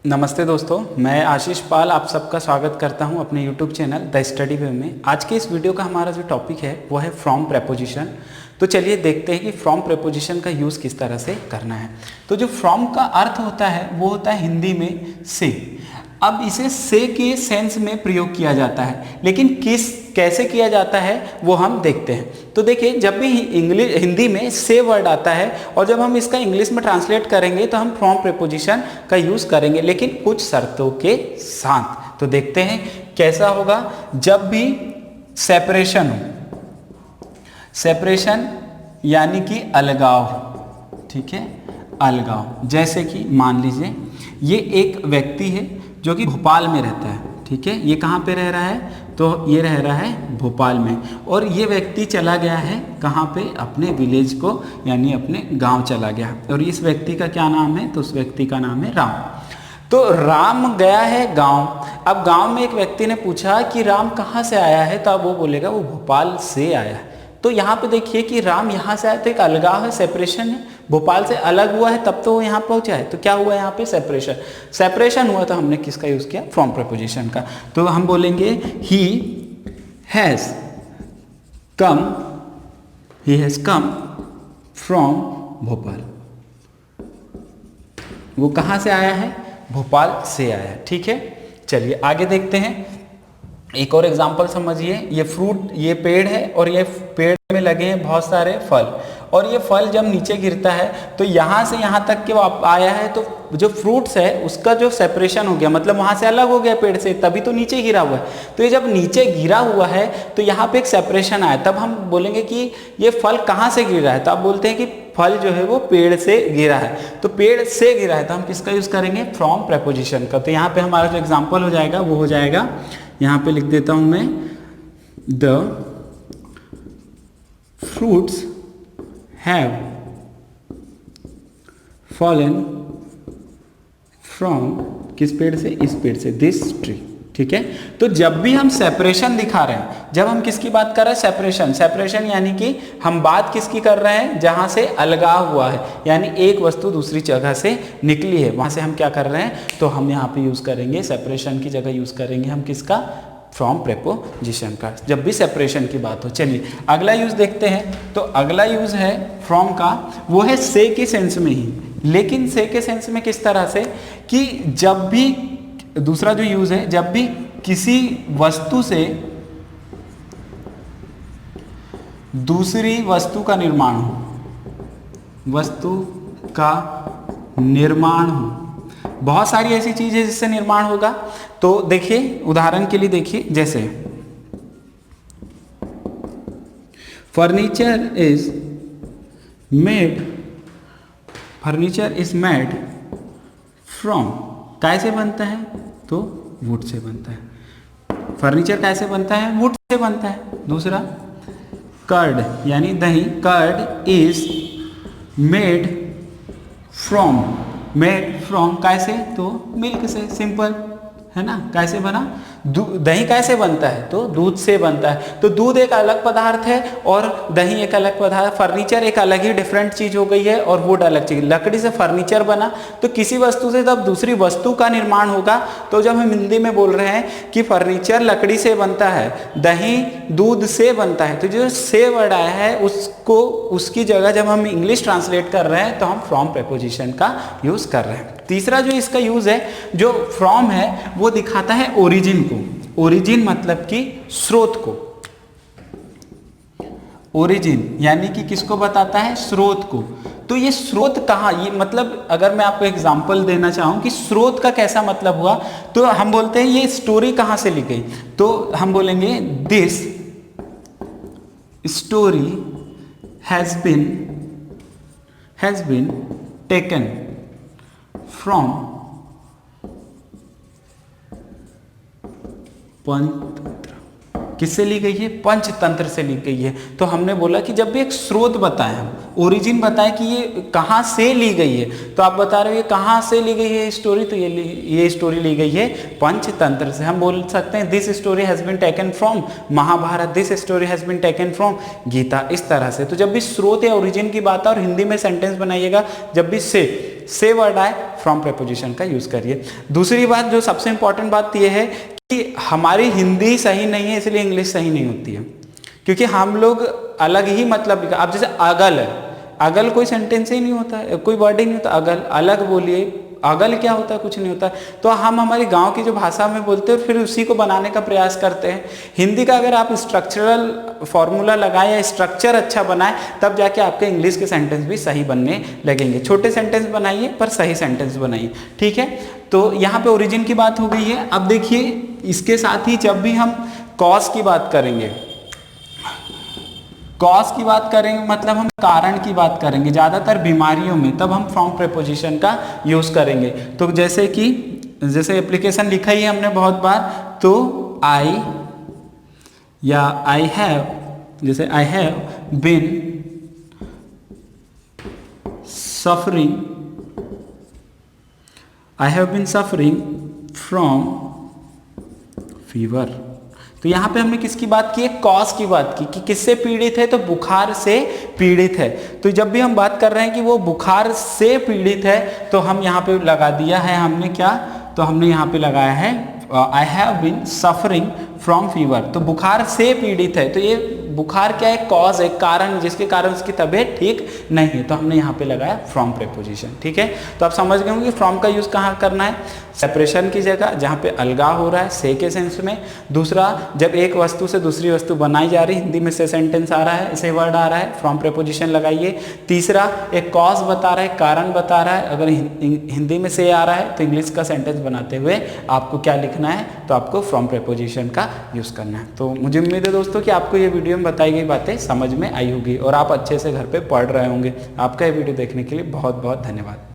नमस्ते दोस्तों, मैं आशीष पाल आप सबका स्वागत करता हूं अपने YouTube चैनल द स्टडी वे में। आज के इस वीडियो का हमारा जो टॉपिक है वो है फ्रॉम प्रेपोजिशन। तो चलिए देखते हैं कि फ्रॉम प्रेपोजिशन का यूज़ किस तरह से करना है। तो जो फ्रॉम का अर्थ होता है वो होता है हिंदी में से। अब इसे से के सेंस में प्रयोग किया जाता है, लेकिन कैसे किया जाता है वो हम देखते हैं। तो देखिए, जब भी हिंदी में से वर्ड आता है और जब हम इसका इंग्लिश में ट्रांसलेट करेंगे तो हम फ्रॉम प्रेपोजिशन का यूज़ करेंगे, लेकिन कुछ शर्तों के साथ। तो देखते हैं कैसा होगा। जब भी सेपरेशन हो, सेपरेशन यानी कि अलगाव, ठीक है, अलगाव। जैसे कि मान लीजिए ये एक व्यक्ति है जो कि भोपाल में रहता है, ठीक है। ये कहाँ पे रह रहा है? तो ये रह रहा है भोपाल में, और ये व्यक्ति चला गया है कहाँ पे? अपने विलेज को, यानी अपने गांव चला गया। और इस व्यक्ति का क्या नाम है? तो उस व्यक्ति का नाम है राम। तो राम गया है गांव। अब गांव में एक व्यक्ति ने पूछा कि राम कहाँ से आया है, तो अब वो बोलेगा वो भोपाल से आया है। तो यहाँ पे देखिए कि राम यहाँ से आया तो एक अलगाव है, सेपरेशन है, भोपाल से अलग हुआ है तब तो वो यहाँ पहुँचा है। तो क्या हुआ यहाँ पे? सेपरेशन। सेपरेशन हुआ तो हमने किसका यूज़ किया? फ्रॉम प्रेपोजिशन का। तो हम बोलेंगे he has come from Bhopal. वो कहाँ से आया है? भोपाल से आया है, ठीक है। चलिए आगे देखते हैं। एक और एग्जाम्पल समझिए। ये फ्रूट, ये पेड़ है और ये पेड़ में लगे हैं बहुत सारे फल, और ये फल जब नीचे गिरता है तो यहाँ से यहाँ तक के आया है, तो जो फ्रूट्स है उसका जो सेपरेशन हो गया, मतलब वहाँ से अलग हो गया पेड़ से, तभी तो नीचे गिरा हुआ है। तो ये जब नीचे गिरा हुआ है तो यहाँ पे एक सेपरेशन आया, तब हम बोलेंगे कि ये फल कहाँ से गिरा है। तो आप बोलते हैं कि फल जो है वो पेड़ से गिरा है। तो पेड़ से गिरा है तो हम किसका यूज़ करेंगे? फ्रॉम प्रेपोजिशन का। तो यहाँ पे हमारा जो एग्जाम्पल हो जाएगा वो हो जाएगा, यहाँ पे लिख देता हूँ मैं, the fruits have fallen from किस पेड़ से? इस पेड़ से, this tree, ठीक है। तो जब भी हम सेपरेशन दिखा रहे हैं, जब हम किसकी बात कर रहे हैं? सेपरेशन। सेपरेशन यानी कि हम बात किसकी कर रहे हैं? जहां से अलगाव हुआ है, यानी एक वस्तु दूसरी जगह से निकली है, वहां से हम क्या कर रहे हैं? तो हम यहाँ पे यूज करेंगे, सेपरेशन की जगह यूज करेंगे हम किसका? फ्रॉम प्रेपोजिशन का, जब भी सेपरेशन की बात हो। चलिए अगला यूज देखते हैं। तो अगला यूज है फ्रॉम का, वो है से के सेंस में ही, लेकिन से के सेंस में किस तरह से कि जब भी, दूसरा जो यूज है, जब भी किसी वस्तु से दूसरी वस्तु का निर्माण हो, वस्तु का निर्माण हो, बहुत सारी ऐसी चीजें जिससे निर्माण होगा। तो देखिए उदाहरण के लिए देखिए, जैसे फर्नीचर इज मेड फ्रॉम, कैसे बनता है? तो वुड से बनता है। फर्नीचर कैसे बनता है? वुड से बनता है। दूसरा कर्ड यानी दही, कर्ड इज मेड फ्रॉम कैसे? तो मिल्क से, सिंपल है ना। कैसे बना? दही कैसे बनता है? तो दूध से बनता है। तो दूध एक अलग पदार्थ है और दही एक अलग पदार्थ, फर्नीचर एक अलग ही डिफरेंट चीज हो गई है और वुड अलग चीज। लकड़ी से फर्नीचर बना, तो किसी वस्तु से जब दूसरी वस्तु का निर्माण होगा, तो जब हम हिंदी में बोल रहे हैं कि फर्नीचर लकड़ी से बनता है, दही दूध से बनता है, तो जो से वर्ड आया है उसको, उसकी जगह जब हम इंग्लिश ट्रांसलेट कर रहे हैं तो हम फ्रॉम प्रेपोजिशन का यूज कर रहे हैं। तीसरा जो इसका यूज है, जो फ्रॉम है, वो दिखाता है ओरिजिन को। ओरिजिन मतलब कि स्रोत को। ओरिजिन यानी कि किसको बताता है? स्रोत को। तो ये स्रोत कहाँ, ये मतलब अगर मैं आपको एग्जांपल देना चाहूँ कि स्रोत का कैसा मतलब हुआ, तो हम बोलते हैं ये स्टोरी कहाँ से ली गई। तो हम बोलेंगे this story has been taken from Panchatantra. किससे ली गई है? पंचतंत्र से ली गई है। तो हमने बोला कि जब भी एक स्रोत बताएं, हम ओरिजिन बताएं कि ये कहाँ से ली गई है, तो आप बता रहे हो ये कहाँ से ली गई है स्टोरी, तो ये स्टोरी ली गई है पंचतंत्र से। हम बोल सकते हैं this story has been taken from Mahabharata, this story has been taken from Gita, इस तरह से। तो जब भी स्रोत या ओरिजिन की बात है और हिंदी में सेंटेंस बनाइएगा, जब भी से वर्ड आए फ्रॉम प्रेपोजिशन का यूज करिए। दूसरी बात जो सबसे इंपॉर्टेंट बात यह है कि हमारी हिंदी सही नहीं है इसलिए इंग्लिश सही नहीं होती है, क्योंकि हम लोग अलग ही मतलब, अब जैसे अगल है, अगल कोई सेंटेंस ही नहीं होता है, कोई वर्ड ही नहीं होता, अगल अलग बोलिए, अगल क्या होता है, कुछ नहीं होता। तो हम हमारी गांव की जो भाषा में बोलते हैं फिर उसी को बनाने का प्रयास करते हैं। हिंदी का अगर आप स्ट्रक्चरल फॉर्मूला लगाएं या स्ट्रक्चर अच्छा बनाएं तब जाके आपके इंग्लिश के सेंटेंस भी सही बनने लगेंगे। छोटे सेंटेंस बनाइए पर सही सेंटेंस बनाइए, ठीक है। तो यहाँ पे ओरिजिन की बात हो गई है। अब देखिए इसके साथ ही जब भी हम कॉज की बात करेंगे, कॉज की बात करेंगे मतलब हम कारण की बात करेंगे, ज़्यादातर बीमारियों में, तब हम फ्रॉम प्रेपोजिशन का यूज़ करेंगे। तो जैसे एप्लीकेशन लिखा ही है हमने बहुत बार, तो आई या आई हैव, जैसे I have been suffering, I have been suffering from fever. तो यहाँ पे हमने किसकी बात की है, कॉज की बात की, कि किससे पीड़ित है, तो बुखार से पीड़ित है। तो जब भी हम बात कर रहे हैं कि वो बुखार से पीड़ित है तो हम यहाँ पे लगा दिया है हमने क्या, तो हमने यहाँ पे लगाया है I have been suffering from fever. तो बुखार से पीड़ित है, तो ये बुखार क्या है, कॉज है, कारण, जिसके कारण उसकी तबीयत ठीक नहीं है, तो हमने यहाँ पे लगाया फ्रॉम प्रेपोजिशन, ठीक है। तो आप समझ गए होंगे फ्रॉम का यूज कहाँ करना है, सेपरेशन की जगह जहाँ पे अलगाव हो रहा है से के सेंस में। दूसरा, जब एक वस्तु से दूसरी वस्तु बनाई जा रही है, हिंदी में से सेंटेंस आ रहा है, से वर्ड आ रहा है, फ्रॉम प्रेपोजिशन लगाइए। तीसरा, एक कॉज बता रहा है, कारण बता रहा है, अगर हिंदी में से आ रहा है तो इंग्लिश का सेंटेंस बनाते हुए आपको क्या लिखना है, तो आपको फ्रॉम प्रेपोजिशन का यूज करना है। तो मुझे उम्मीद है दोस्तों कि आपको ये वीडियो में बताई गई बातें समझ में आई होगी और आप अच्छे से घर पे पढ़ रहे होंगे। आपका ये वीडियो देखने के लिए बहुत बहुत धन्यवाद।